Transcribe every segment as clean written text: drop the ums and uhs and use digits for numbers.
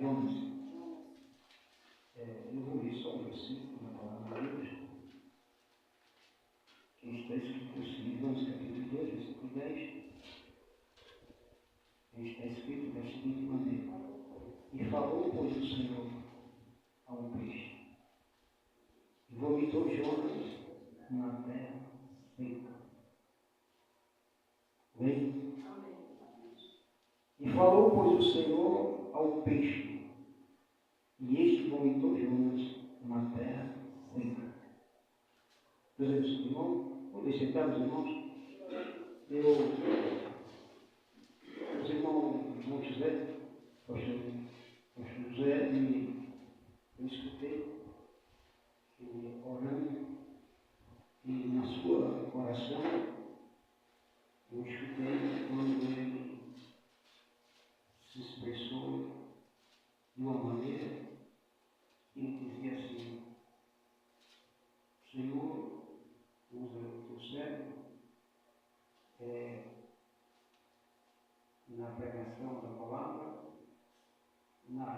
Jonas. Eu vou ler só um versículo na palavra de Deus, que está escrito assim, Jonas capítulo 2, versículo 10. Está escrito da seguinte maneira: E falou, pois, o Senhor a um peixe, e vomitou Jonas na terra seca. Vem. E falou, pois, o Senhor ao peixe, e este vomitou Jonas na terra seca. Meus irmãos, vamos sentar, os irmãos. Os irmãos José, pastor José, eu escutei ele orando, e na sua oração, eu escutei quando ele se expressou de uma maneira que ele dizia assim: Senhor, usa o teu cérebro na pregação da palavra, na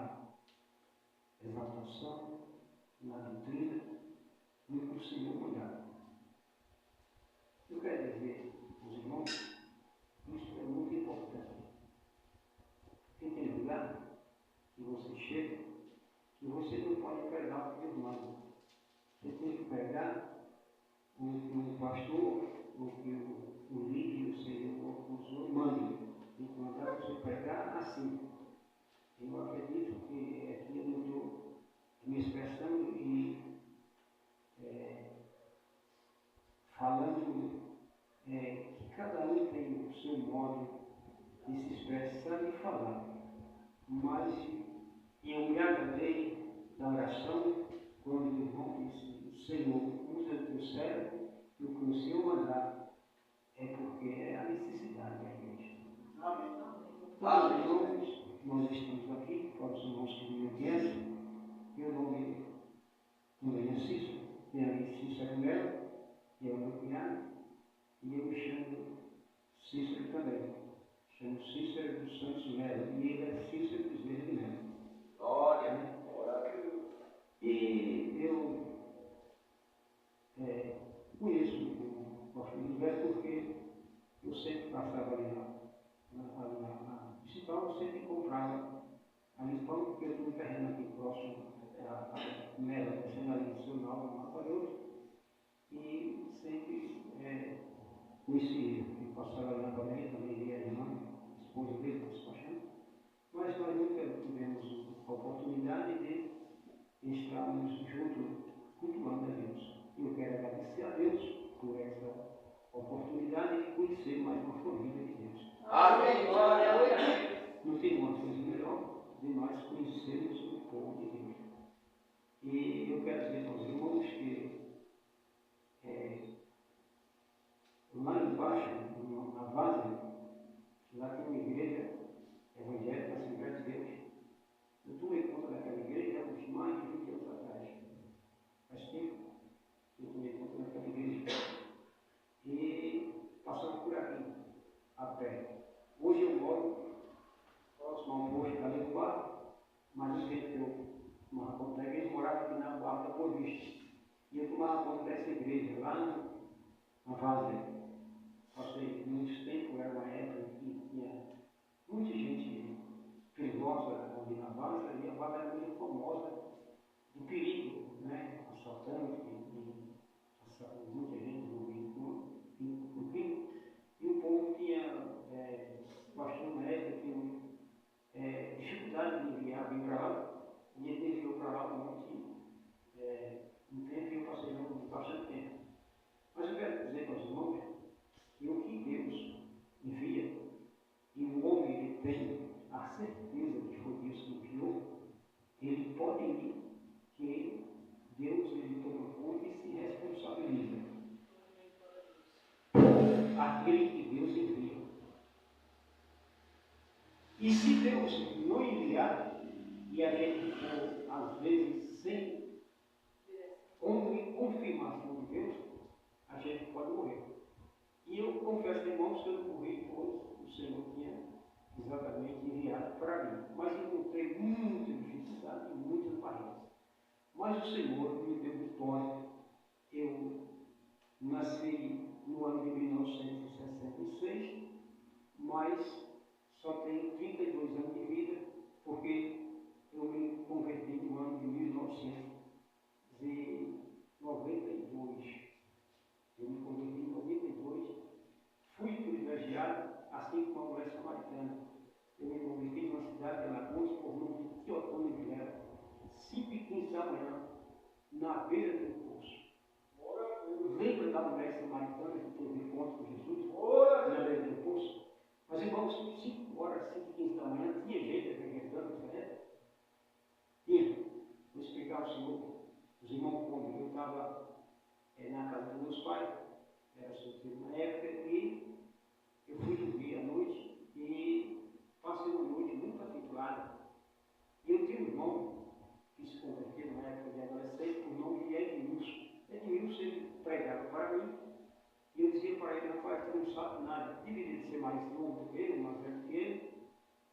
exaltação, na doutrina, e o que o Senhor mandar. Eu quero dizer aos irmãos, isso é muito importante. Porque tem lugar que você chega, que você não pode pregar o que Deus manda. Você tem que pregar o pastor, o que o líder, o Senhor, o Senhor manda. Tem que mandar você pregar assim. Eu acredito que aqui eu não estou me expressando e falando que cada um tem o seu modo de se expressar e falar. Mas eu me agradei da oração quando o irmão disse: Senhor, usa o teu cérebro e o que o Senhor mandar, é porque é a necessidade da igreja. Amém. Claro, irmãos, nós estamos aqui, para os irmãos que me conhecem, meu nome é Cícero, minha amiga Cícero Melo, que é o meu cunhado, e eu me chamo Cícero também. Chamo Cícero dos Santos Melo, e ele é Cícero dos Verdes Melo. Glória! E eu conheço o pastor José porque eu sempre passava ali na principal, eu sempre comprava ali pão, porque eu tenho um terreno aqui próximo a Melo, descendo ali do seu nome, no Mataroso, e sempre conheci ele. Eu passava ali na padaria, também ele era irmã, esposa dele, despachando, mas nós nunca tivemos a oportunidade de estarmos juntos cultuando a Deus. Eu quero agradecer a Deus por essa oportunidade de conhecer mais uma família de Deus. Amém! Glória a Deus! Não tem uma coisa melhor de nós conhecermos o povo de Deus. E eu quero dizer aos irmãos que lá embaixo, na base, lá tem uma igreja evangélica, Assembleia de Deus. Eu tomei conta daquela igreja há uns mais de 20 anos atrás. Faz tempo que eu tomei conta daquela igreja. E passando por aqui, a pé. Hoje eu moro próximo a um posto ali do bar, mas no tempo que eu tomava conta da igreja, eu morava aqui na Barra da Boa Vista. E eu tomava conta dessa igreja, lá na Várzea. Passei muito tempo, era uma época que tinha muita gente perigosa ali na Várzea, e a Várzea era muito famosa do perigo, né? Assaltantes, muita gente envolvida com o crime. E o povo tinha, pastor na época, tinha dificuldade de enviar alguém para lá, e ele enviou para lá um tempo, e eu passei bastante tempo. Mas eu quero dizer para os irmãos que o que Deus envia, e o homem ele tem a certeza que foi Deus que enviou, ele pode ir, que Deus ele toma conta e se responsabiliza por aquele que Deus envia. E se Deus não enviar, e a gente for, às vezes, sem confirmação de Deus, a gente pode morrer. E eu confesso, irmãos, que eu não morri, pois o Senhor tinha exatamente enviado para mim. Mas encontrei muita dificuldade e muitas barreiras. Mas o Senhor me deu vitória. Eu nasci no ano de 1966, mas só tenho 32 anos de vida, porque eu me converti no ano de 1992. Eu me converti em 92, fui privilegiado, assim como a mulher samaritana. Eu me converti numa cidade de Alagoas, por nome de Teotônio Vilela, 5h15 da manhã, na beira do poço. Lembra da mulher samaritana que teve encontro com Jesus? Na beira do poço? Mas, irmãos, 5 horas, 5h15 da manhã, tinha gente acreditando nessa época? Tinha. Vou explicar ao senhor. Os irmãos, quando eu estava na casa dos meus pais, era solteiro na época, e eu fui dormir à noite e passei uma noite muito atribulada. E eu tinha um irmão que se converteu na época de adolescente, por nome de Edmilson. Edmilson, ele pregava para mim, e eu dizia para ele: rapaz, tu não sabe nada. Deveria ser mais novo do que ele, mais velho que ele,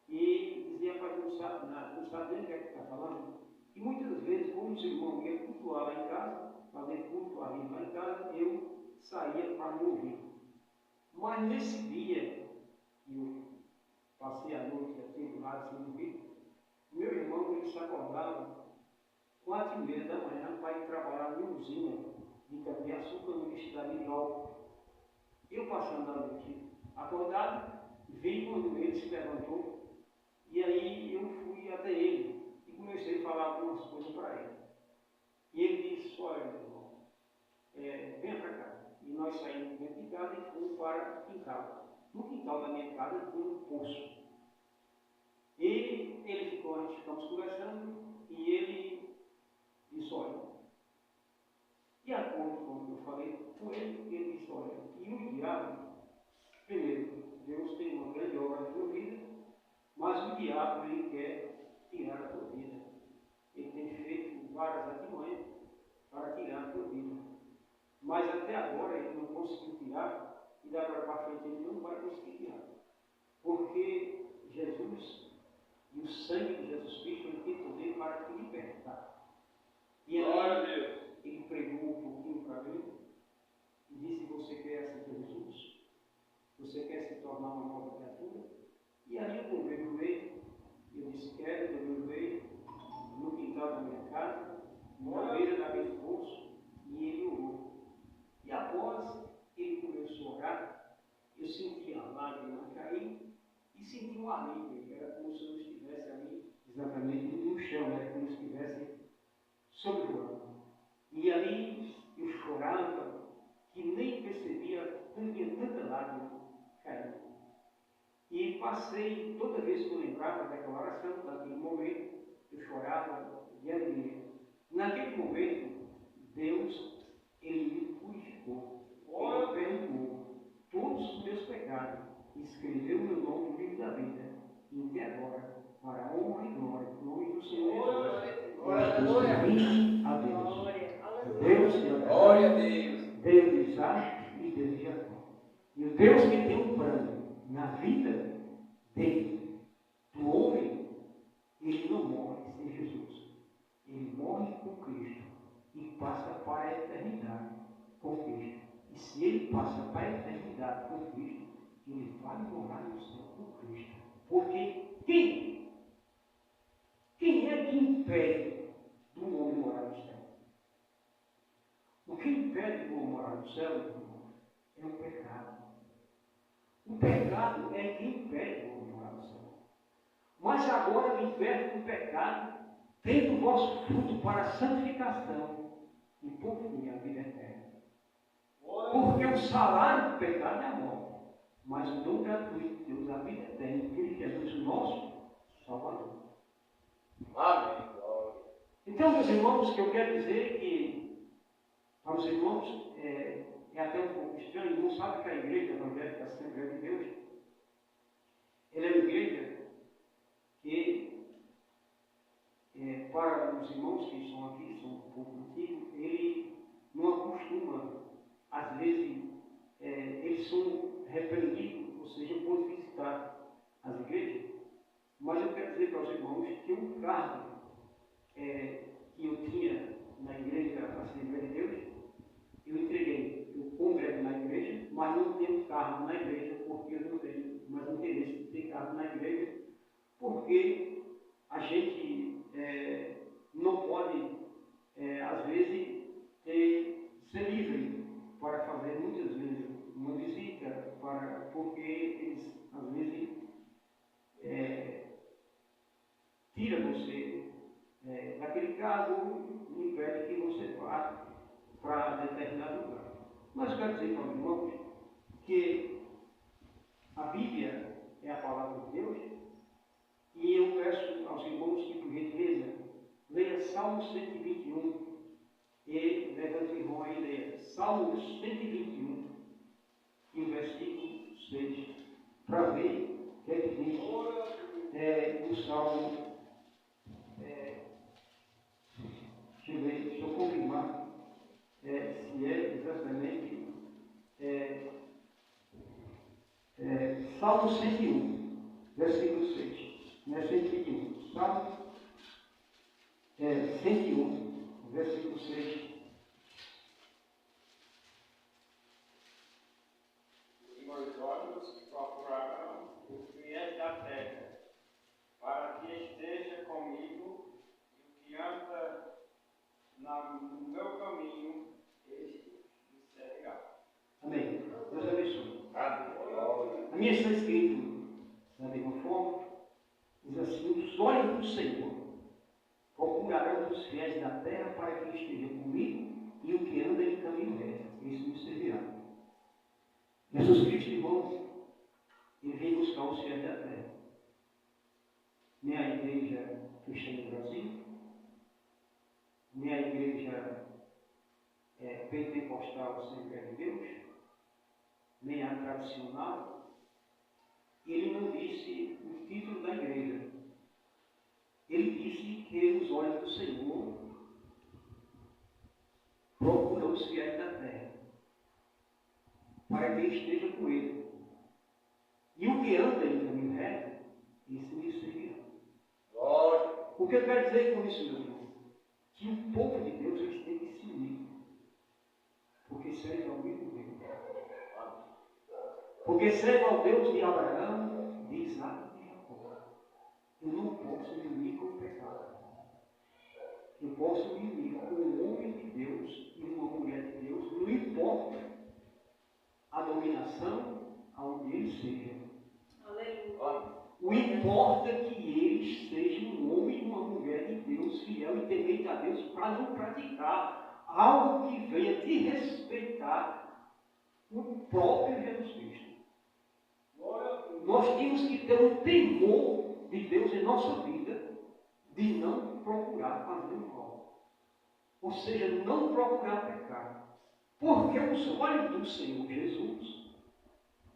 e dizia: rapaz, tu não sabe nada, tu não sabe nem o que é que está falando. E muitas vezes, como os irmãos iam cultuar lá em casa, fazer culto ali lá em casa, eu saía para me ouvir. Mas nesse dia, eu passei a noite atribulado sem dormir, meu irmão, ele se acordava 4h30 da manhã para ir trabalhar em usina de cana-de-açúcar no estado de álcool. Eu passando a noite acordado, vi quando ele se levantou, e aí eu fui até ele e comecei a falar algumas coisas para ele. E ele disse: olha, meu irmão, venha para cá. E nós saímos dentro de casa e fomos para o quintal. No quintal da minha casa tinha um poço. E ele ficou, nós ficamos conversando, e ele disse: olha, de acordo com o que eu falei com ele, ele disse: olha, e o diabo, primeiro, Deus tem uma grande obra na tua vida, mas o diabo, ele quer tirar a tua vida. Ele tem feito várias artimanhas para tirar a tua vida. Mas até agora ele não conseguiu tirar, e da agora para frente ele não vai conseguir tirar. Porque Jesus e o sangue de Jesus Cristo, ele tem poder para te libertar. E aí, ele pregou um pouquinho para mim e disse: você quer aceitar Jesus? Você quer se tornar uma nova criatura? E aí eu tomei no meio, eu disse: quero, eu tomei no meio, no quintal da minha casa, na beira daquele poço, e ele orou. E após ele começou a orar, eu senti a lágrima cair e senti um alívio. Era como se eu estivesse ali, exatamente no chão, era como se estivesse sobrevoando. E ali eu chorava, que nem percebia, tinha tanta lágrima caindo. E passei, toda vez que eu lembrava daquela oração, daquele momento, eu chorava de alegria. Naquele momento, Deus, ele me purificou, ele perdoou todos os meus pecados, escreveu meu nome no livro da vida, e até agora, para a honra e glória, em nome do Senhor Jesus. Glória a Deus. Deus de Abraão, Deus de Isaac e Deus de Jacó. E o Deus que tem um plano na vida dele, do homem, ele não morre sem Jesus. Ele morre com Cristo e passa para a eternidade com Cristo. E se ele passa para a eternidade com Cristo, ele vai morar no céu com Cristo. Porque quem é que impede do homem morar no céu? O que impede do homem morar no céu, irmão, é o pecado. O pecado é que impede do homem morar no céu. Mas agora liberte do pecado, tendo o vosso fruto para a santificação e por fim a vida eterna. Porque o salário do pecado é a morte, mas o dom gratuito de Deus, a vida eterna, em Cristo Jesus, o nosso Salvador. Amém. Então, meus irmãos, que eu quero dizer que, para os irmãos, é até um pouco estranho, não sabe que a igreja evangélica Assembleia de Deus, ela é uma igreja que, para os irmãos que são aqui, são um pouco antigos, ele não acostuma, às vezes, eles são repreendidos, ou seja, por visitar. as igrejas, mas eu quero dizer para os irmãos que um cargo que eu tinha na igreja, na Assembleia de Deus, eu entreguei. Eu congrego na igreja, mas não tenho cargo na igreja, porque eu não tenho mais interesse de ter cargo na igreja, porque a gente não pode, às vezes, ser livre para fazer muitas vezes uma visita, porque eles, às vezes, tiram você daquele cargo e impede que você vá para determinado lugar. Mas quero dizer para os irmãos que a Bíblia é a palavra de Deus, e eu peço aos irmãos que, por gentileza, leia Salmo 121 e levante o irmão aí, leia Salmo 121 e o versículo 6, para ver o que é que diz o Salmo. Deixa eu ver, deixa eu confirmar se é exatamente Salmo 101, versículo 6. Não é 121. Salmo 101, versículo 6. Os meus olhos procurarão os fiéis da terra, para que esteja comigo, e o que anda no meu caminho, este me seguirá. Amém. Deus abençoe. A minha está escrito, da mesma forma, diz assim: os olhos do Senhor procurarão os fiéis da terra para que esteja comigo, e o que anda em caminho reto, isso me servirá. Jesus Cristo, irmãos, ele veio buscar os fiéis da terra. Nem a igreja cristã do Brasil, nem a igreja pentecostal Assembleia de Deus, nem a tradicional. Ele não disse o título da igreja. Ele disse que os olhos do Senhor procuram os fiéis da terra, para que esteja com ele. E o que anda em caminho reto, isso lhe servirá. O que eu quero dizer com isso, meu irmão? Que o povo de Deus, eles têm que se unir, porque serve ao mesmo Deus. Porque serve ao Deus de Abraão, de Isaac e de Jacó. Eu não posso me unir com o pecado. Eu posso me unir com um homem de Deus e uma mulher de Deus, não importa a dominação aonde eles sejam. Aleluia. O importa é que eles sejam um homem e uma mulher de Deus, fiel e temente a Deus, para não praticar algo que venha desrespeitar o próprio Jesus Cristo. Nós temos que ter um temor de Deus em nossa vida, de não procurar fazer o mal. Ou seja, não procurar pecar. Porque os olhos do Senhor Jesus,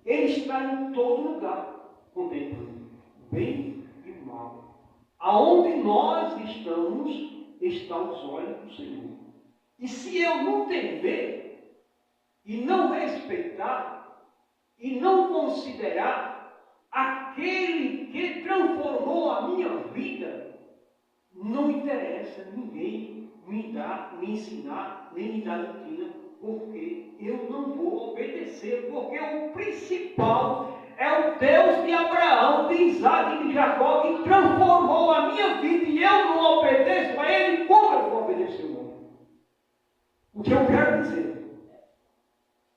Ele está em todo lugar, contemplando o bem e o mal. Aonde nós estamos, estão os olhos do Senhor. E se eu não temer, e não respeitar, e não considerar aquele que transformou a minha vida, não interessa ninguém me dar, me ensinar, nem me dar doutrina, porque eu não vou obedecer, porque o principal é o Deus de Abraão, de Isaac e de Jacó, que transformou a minha vida, e eu não obedeço a Ele, como eu vou obedecer o homem? O que eu quero dizer?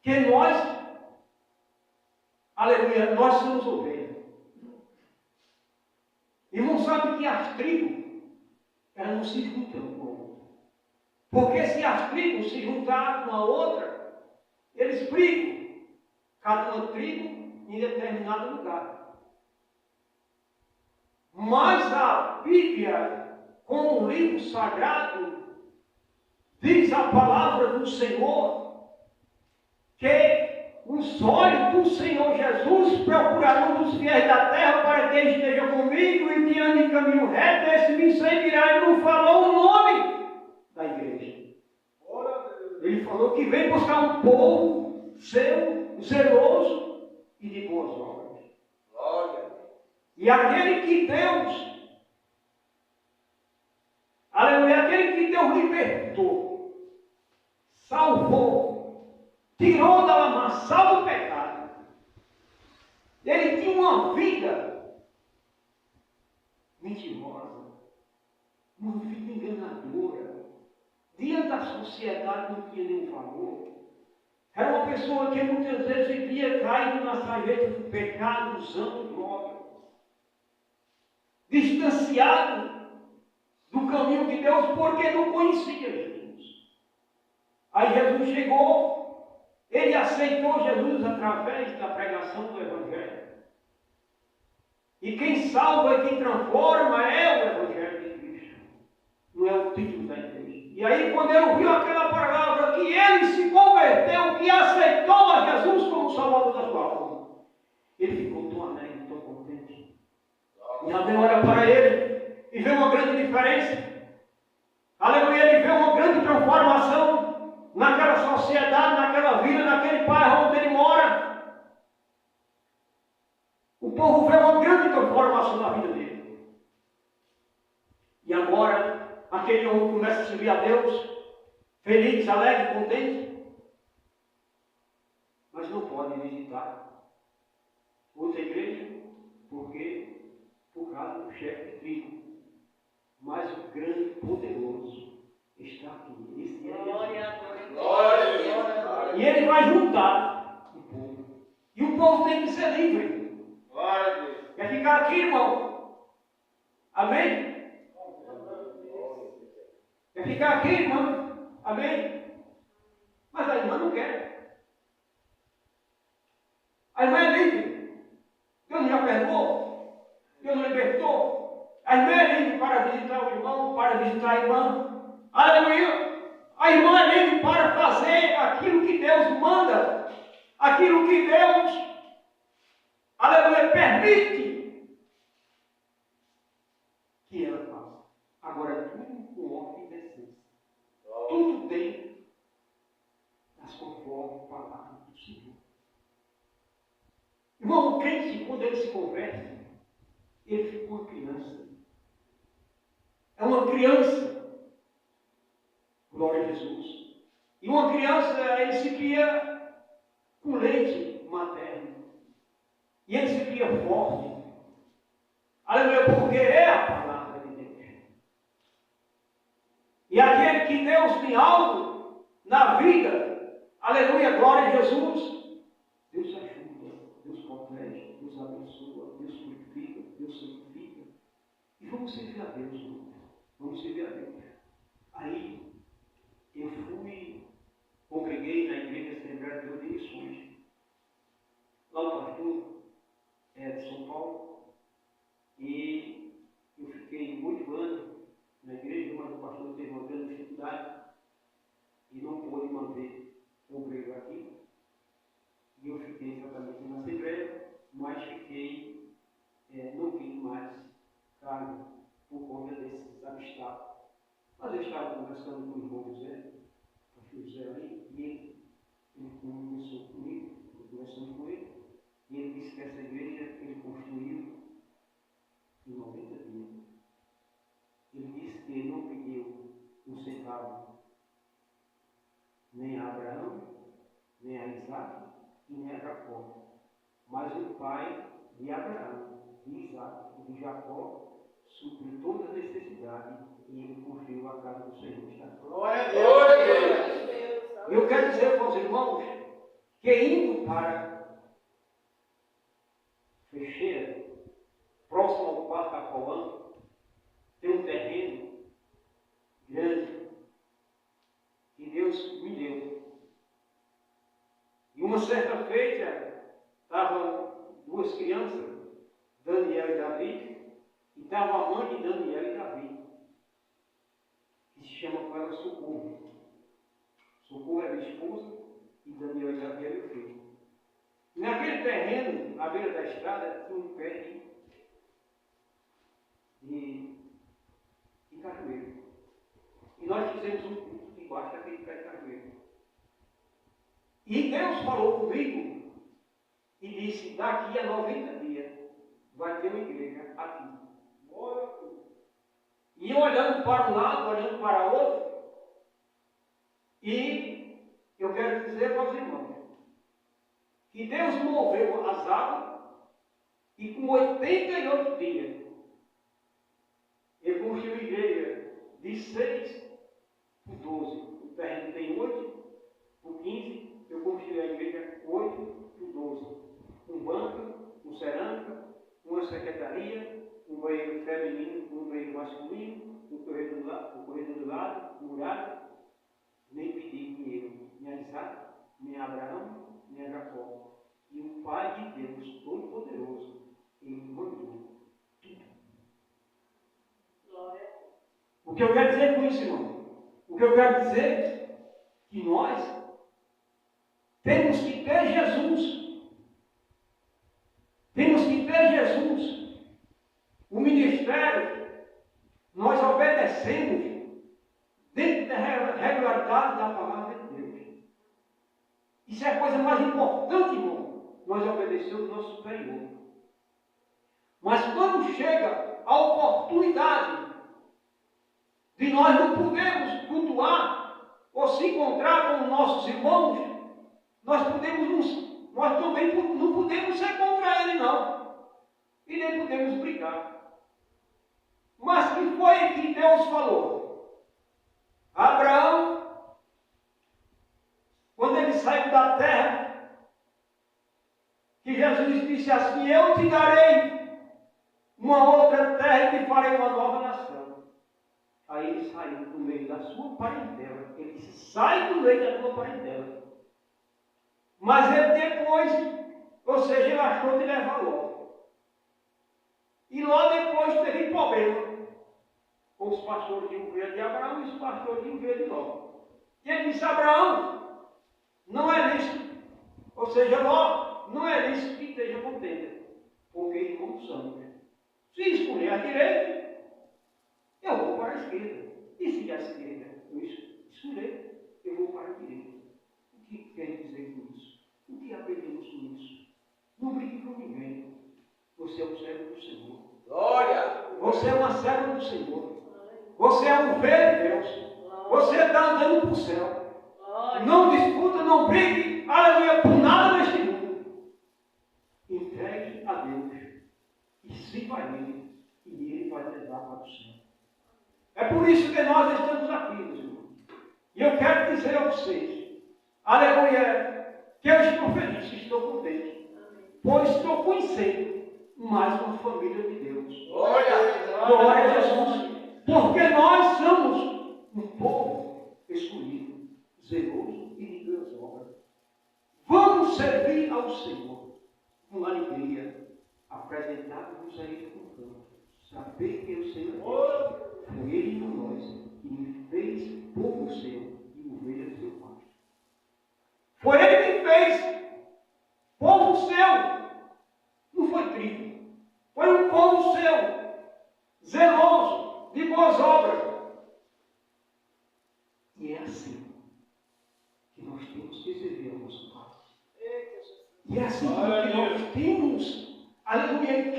Que nós, aleluia, nós somos ovelhas. E não sabe que as tribos, elas não se juntam com a outra. Porque se as tribos se juntarem com a outra, eles brigam, cada uma tribo em determinado lugar. Mas a Bíblia, como um livro sagrado, diz a palavra do Senhor, que os olhos do Senhor Jesus procurarão dos fiéis da terra para que esteja comigo e que ande em caminho reto, esse me seguirá. Ele não falou o nome da igreja. Ele falou que vem buscar um povo seu, zeloso e de boas obras. E aquele que Deus, aleluia, aquele que Deus libertou, salvou, tirou da lamaçal do pecado, ele tinha uma vida mentirosa, uma vida enganadora, diante da sociedade não tinha nenhum valor. Era uma pessoa que muitas vezes vivia caído na sarjeta do pecado, usando drogas, distanciado do caminho de Deus, porque não conhecia Jesus. Aí Jesus chegou, ele aceitou Jesus através da pregação do Evangelho. E quem salva e quem transforma é o Evangelho de Cristo, não é o título da igreja. E aí, quando ele ouviu aquela palavra, que ele se converteu, que aceitou a Jesus como Salvador da sua alma, ele ficou tão alegre, tão contente. E alguém olha para ele e vê uma grande diferença. Aleluia, ele vê uma grande transformação naquela sociedade, naquela vida, naquele bairro onde ele mora. O povo vê uma grande transformação na vida dele. E agora, aquele homem começa a servir a Deus, feliz, alegre, contente, mas não pode visitar outra igreja, porque por causa do chefe de tribo. Mas o grande poderoso está aqui. Esse é Jesus. E ele vai juntar o povo. E o povo tem que ser livre. Quer ficar aqui, irmão? Amém? Quer ficar aqui, irmão? Amém? Mas a irmã não quer. A irmã é livre. Deus não já perdoou? Deus não libertou? A irmã é livre para visitar o irmão, para visitar a irmã. Aleluia! A irmã é livre para fazer aquilo que Deus manda, aquilo que Deus, aleluia, permite que ela faça. Agora, tudo com ordem e decência. Tudo bem, mas conforme a palavra do Senhor. Irmão, o crente, quando ele se converte, ele fica uma criança. É uma criança. Glória a Jesus. E uma criança, ele se cria com leite materno. E ele se cria forte. Aleluia, porque é a palavra de Deus. E aquele que Deus tem algo na vida, aleluia, glória a Jesus, Deus ajuda, Deus protege, Deus abençoa, Deus purifica, Deus santifica. E vamos servir a Deus, irmão. Vamos servir a Deus. Aí, eu congreguei na Igreja Assembleia de Deus de Missões. Lá o pastor é de São Paulo. E eu fiquei 8 anos na igreja, mas o pastor teve uma grande dificuldade e não pôde manter o emprego aqui. E eu fiquei exatamente na Assembleia, mas não quis mais cargo por conta desses obstáculos. Mas eu estava conversando com o irmão José, o pastor José ali, e ele começou comigo, conversando com ele, e ele disse que essa igreja ele construiu em 90 dias. Ele disse que ele não pediu um centavo nem a Abraão, nem a Isaac e nem a Jacó. Mas o pai de Abraão, de Isaac e de Jacó supriu toda a necessidade e ele construiu a casa do Senhor. Glória a Deus! Eu quero dizer para os irmãos que indo para Fecheira, próximo ao Parque Apoã, tem um terreno grande que Deus me deu. E uma certa feita, estavam 2 crianças, Daniel e Davi, e estava a mãe de Daniel e Davi, que se chama com ela Socorro. Socorro é minha esposa e Daniel e Davi é meu filho. E naquele terreno, à beira da estrada, tinha um pé de cajueiro. E nós fizemos um culto debaixo daquele pé de cajueiro. E Deus falou comigo e disse, daqui a 90 dias, vai ter uma igreja aqui. E olhando para um lado, olhando para o outro, e eu quero dizer para os irmãos, que Deus moveu as águas, e com 88 dias, ele construiu a igreja de 6 por 12. O terreno tem 8 por 15, eu construí a igreja 8 por 12. Um banco, um cerâmica, uma secretaria, um banheiro feminino, um banheiro masculino, um corredor do lado, murado. Nem pedi dinheiro, nem Isaac, nem Abraão, nem Jacó. E o Pai de Deus Todo-Poderoso, ele mandou tudo. O que eu quero dizer com isso, irmão? O que eu quero dizer é que nós temos que ter Jesus. Temos que ter Jesus. O ministério, nós obedecemos dentro da regularidade da palavra de Deus. Isso é a coisa mais importante, irmão. Nós obedecemos o nosso superior. Mas quando chega a oportunidade de nós não podermos cultuar ou se encontrar com nossos irmãos, nós também não podemos ser contra ele, não. E nem podemos brigar. Mas que foi que Deus falou? Abraão, quando ele saiu da terra, que Jesus disse assim: eu te darei uma outra terra e te farei uma nova nação. Aí ele saiu do meio da sua parentela. Ele disse: sai do meio da tua parentela. Mas ele depois, ou seja, ele achou de levar Ló. E Ló depois teve problema com os pastores de ovelha de Abraão e os pastores de ovelha de Ló. E ele disse: Abraão, não é lícito, ou seja, Ló, não é lícito que esteja contente, porque irmãos somos. Se escolher a direita, eu vou para a esquerda. E se a esquerda eu escolher, eu vou para a direita. O que quer dizer com isso? O que aprendemos com isso? Não brigue com ninguém. Você é um servo do Senhor. Glória! Você é uma serva do Senhor. Você é um velho de Deus. Você está andando para o céu. Não disputa, não brigue, aleluia, por nada neste mundo. Entregue a Deus e sirva a Ele, e Ele vai levar para o céu. É por isso que nós estamos aqui, meus irmãos. E eu quero dizer a vocês, aleluia, que eu estou feliz, estou contente, pois estou conhecendo mais uma família de Deus. Glória a Jesus. Porque nós somos um povo escolhido, zeloso e de boas obras. Vamos servir ao Senhor com alegria, apresentar-nos a Ele com canto. Saber que o Senhor foi Ele por nós e me fez povo seu e ovelha do seu Pai. Foi Ele que fez povo seu. Não foi trigo. Foi um povo seu, zeloso, de boas obras. E é assim que nós temos que servir ao nosso Pai. E é assim que nós temos, aleluia,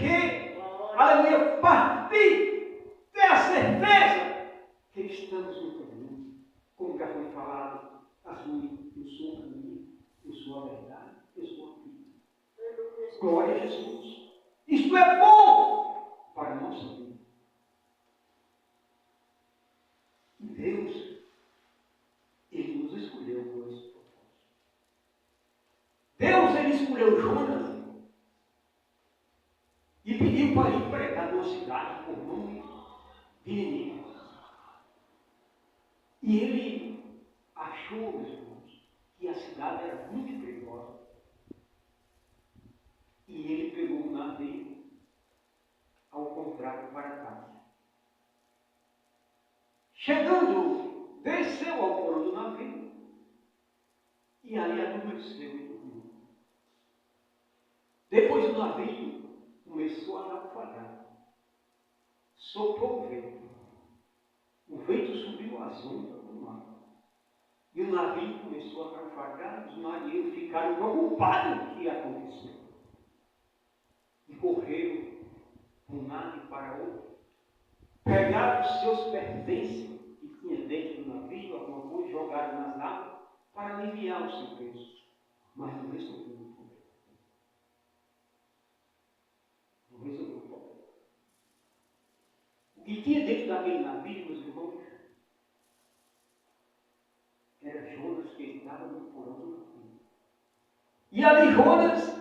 aleluia, partir, ter a certeza que estamos no caminho. Como já foi falado, assim, eu sou o caminho, eu sou a verdade, eu sou a vida. Glória a Jesus. Isto é bom para a nossa vida. E Deus, Ele nos escolheu por esse propósito. Deus, Ele escolheu Jonas e pediu para ele pregar numa cidade com nome de Nínive. E ele achou, meus irmãos, que a cidade era muito perigosa. E ele pegou um navio ao contrário para casa. Chegando, desceu ao coro do navio e ali adormeceu e dormiu. Depois o navio começou a naufragar. Soprou o vento. O vento subiu as ondas do mar. E o navio começou a naufragar. Os marinheiros ficaram preocupados com o que ia acontecer. E correram para um lado e para outro, pegaram os seus pertences que tinha dentro do navio, alguma coisa, jogaram nas águas para aliviar o seu peso, mas não resolveu o problema. Não resolveu o problema. O que tinha dentro daquele navio, meus irmãos, era Jonas que estava no porão do navio. E ali Jonas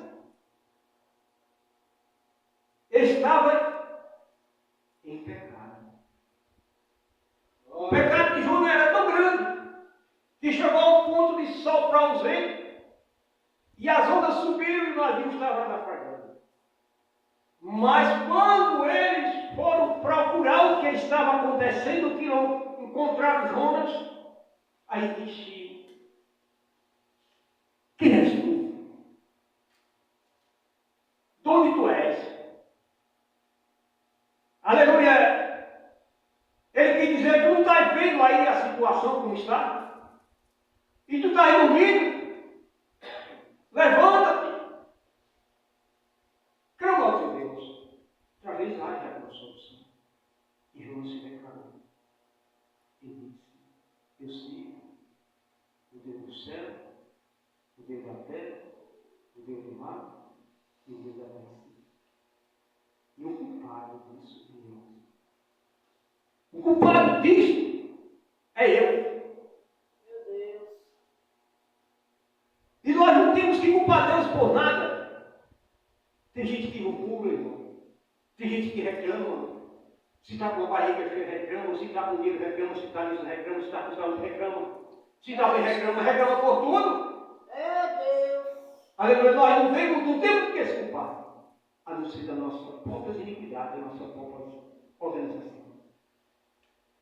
estava em pecado. O pecado de Jonas era tão grande que chegou ao ponto de soprar os ventos e as ondas subiram e o navio estava naufragando. Mas quando eles foram procurar o que estava acontecendo, que não encontraram Jonas, aí disse: quem és tu? De onde tu és? Aleluia! Ele quer dizer: tu não estás vendo aí a situação como está? E tu estás dormindo? Levanta-te! Clama ao teu Deus. Talvez haja uma solução. E Jonas se declarou. E disse: eu sigo o Deus do céu, o Deus da terra, o Deus do mar e o Deus da terra. E o culpado disso é eu. O culpado disso é eu. Meu Deus. E nós não temos que culpar Deus por nada. Tem gente que murmura, irmão. Tem gente que reclama. Se está com a barriga cheia, reclama. Se está com dinheiro, reclama. Se está nisso, reclama. Se está com saúde, reclama. Se está bem, reclama por tudo. Meu Deus. Aleluia. Nós não temos que se culpar. A não ser da nossa própria iniquidade, da nossa própria organização.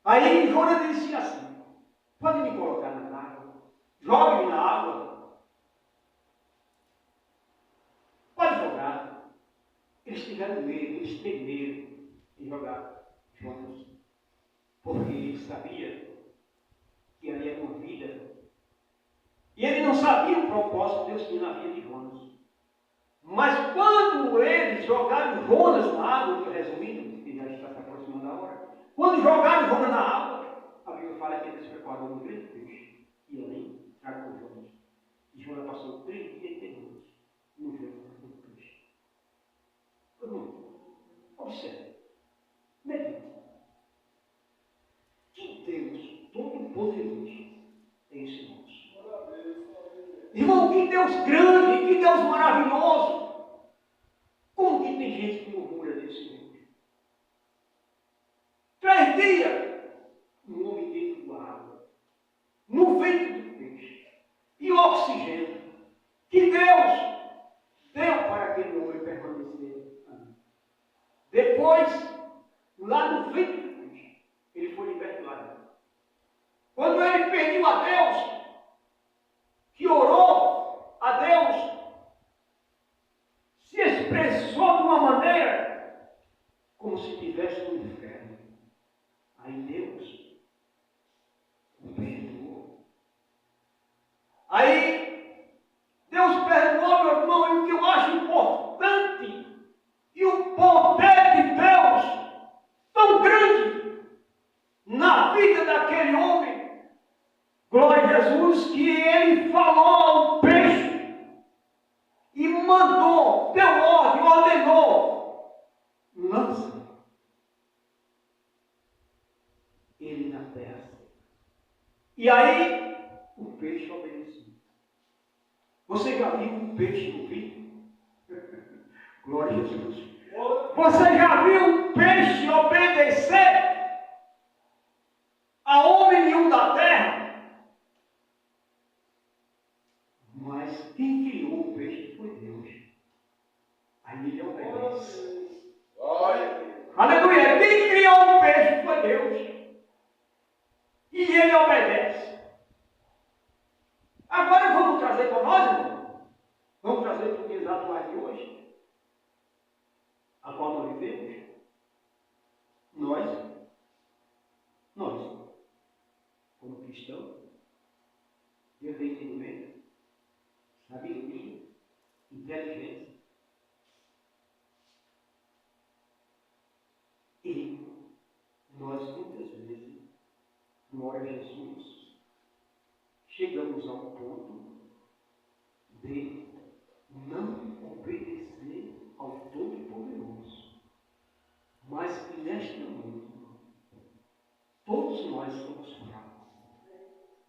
Aí Jonas disse assim: pode me colocar na água, jogue-me na água, pode jogar. Eles tiveram medo, eles temeram de jogar Jonas, porque ele sabia que ali era uma vida, e ele não sabia o propósito que Deus tinha na vida de Jonas. Mas quando eles jogaram Jonas na água, resumindo, porque já está se aproximando da hora, quando jogaram Jonas na água, a Bíblia fala que eles preparou um grande peixe, e ali tragou Jonas. E Jonas passou 3 dias inteiros no ventre do peixe. Irmão, observe, medite. Que Deus todo-poderoso é esse nosso? Irmão, que Deus grande, que Deus maravilhoso. Como que tem gente que murmura desse Deus? 3 dias, um homem dentro da água, no ventre do peixe, e o oxigênio que Deus deu para aquele homem permanecer ali. Depois, lá no ventre do peixe, ele foi liberto lá dentro. Quando ele pediu a Deus, que orou a Deus, se expressou de uma maneira como se estivesse no inferno. Aí Deus o perdoou. Aí Deus perdoou, meu irmão, e o que eu acho importante, e o poder de Deus tão grande na vida daquele homem, glória a Jesus, que ele falou ao peixe e mandou, deu ordem, ordenou: lança ele na terra. E aí o peixe obedeceu. Você já viu um peixe no rio? Glória a Jesus. Você já viu um peixe obedecer a homem nenhum da terra? Mas quem criou o peixe foi Deus. Aí ele obedece. Aleluia! Quem criou o peixe foi Deus. E ele obedece. Agora vamos trazer para nós, irmão. Vamos trazer para o dias atuais de hoje, a qual nós vivemos. Nós, como cristãos, Deus tem entendimento, sabedoria, inteligência. vezes chegamos ao ponto de não obedecer ao Todo-Poderoso. Mas que neste momento, todos nós somos fracos.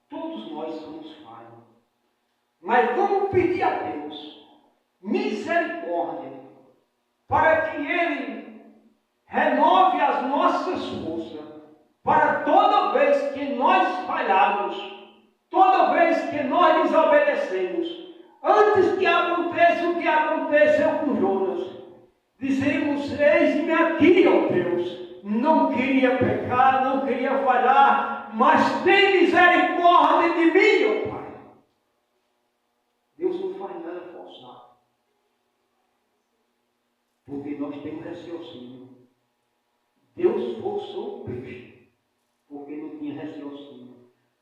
Todos nós somos falhos. Mas vamos pedir a Deus misericórdia para que Ele renove as nossas forças para toda vez que nós falhamos, toda vez que nós desobedecemos, antes que aconteça o que aconteceu com Jonas, dizemos: eis-me aqui, ó Deus, não queria pecar, não queria falhar, mas tem misericórdia de mim, ó Pai. Deus não faz nada forçado, porque nós temos raciocínio. Deus forçou o peixe, porque não tinha raciocínio,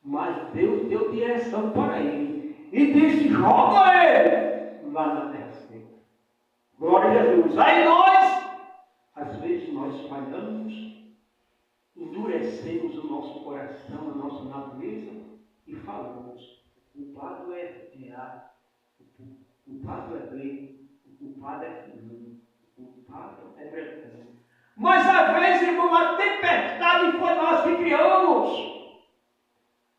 mas Deus deu direção para ele e disse: joga ele lá na terra seca. Glória a Jesus. Aí nós, às vezes nós falhamos, endurecemos o nosso coração, a nossa natureza e falamos: o culpado é A, o culpado é B, o culpado é fulano, o culpado é Beltrano. Mas às vezes, irmão, a tempestade foi nós que criamos.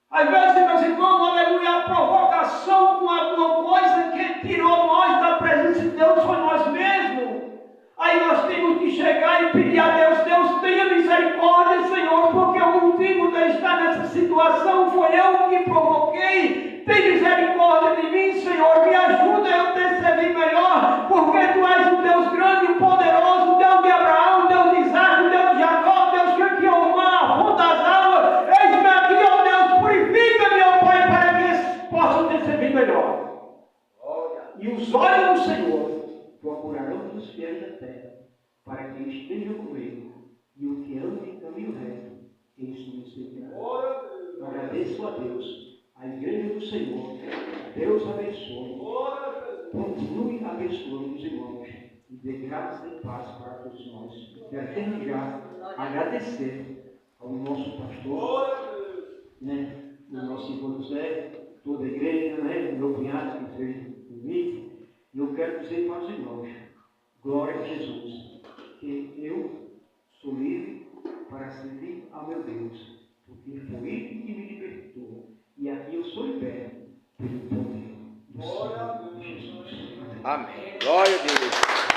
Às vezes, meus irmãos, aleluia, a provocação com alguma coisa que tirou nós da presença de Deus foi nós mesmos. Aí nós temos que chegar e pedir a Deus: Deus, tenha misericórdia, Senhor, porque o motivo de eu estar nessa situação foi eu que provoquei. Tem misericórdia de mim, Senhor, me ajuda a eu te servir melhor, porque Tu és o Deus grande e poderoso, o Deus de Abraão, o Deus de Isaac, o Deus de Jacó, o Deus que criou o mar, a fonte das águas. Eis-me aqui, ó Deus, purifica-me, ó Pai, para que possa te servir melhor. E os olhos do Senhor procurarão os fiéis da terra, para que estejam com Ele, e o que anda em caminho reto, esse me seguirá. Agradeço a Deus, a igreja do Senhor. Deus abençoe. Continue abençoando os irmãos e dê graça e paz para todos nós. Quero terminar agradecer ao nosso pastor, né, o nosso irmão José, toda a igreja, né, meu cunhado que fez o convite. E eu quero dizer para os irmãos: glória a Jesus, que eu sou livre para servir ao meu Deus, porque foi Ele que me libertou. E aqui eu sou liberto pelo poder do Senhor Jesus. Amém. Glória a Deus.